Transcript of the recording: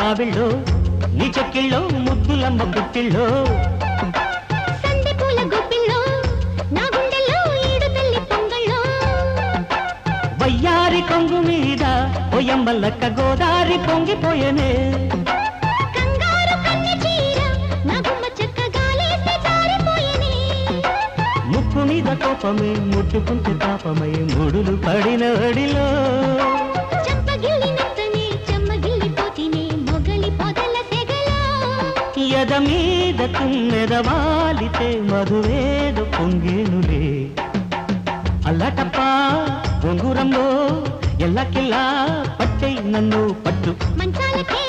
మావిళ్ళో నీ చెక్కిళ్ళో ముద్దులమ్మ పుట్టిళ్ళో సందెపూల గొప్పిళ్ళో నా గుండెల్లో ఈడు తల్లి పొంగళ్ళో వయ్యారి కొంగు మీద పొయ్యమ్మలక్క గోదారి పొంగిపోయేనే కంగారు కన్నె చీర నా గుమ్మ చెక్క గాలేస్తే జారిపోయేనే ముక్కు మీద కోపమే ముట్టుకుంటే తాపమై ముడులు పడిన అడిలో చంపగిల్లి నెత్తనే చెమ్మగిల్లి పోతినే మొగలి పొదల సెగలో ఎద మీద తుమ్మెదవాలితే మధువేద పొంగేనులే అల్లటప్ప బొంగురంలో ఎల్లకిల్లా పట్టై నన్ను పట్టు మంచాలకే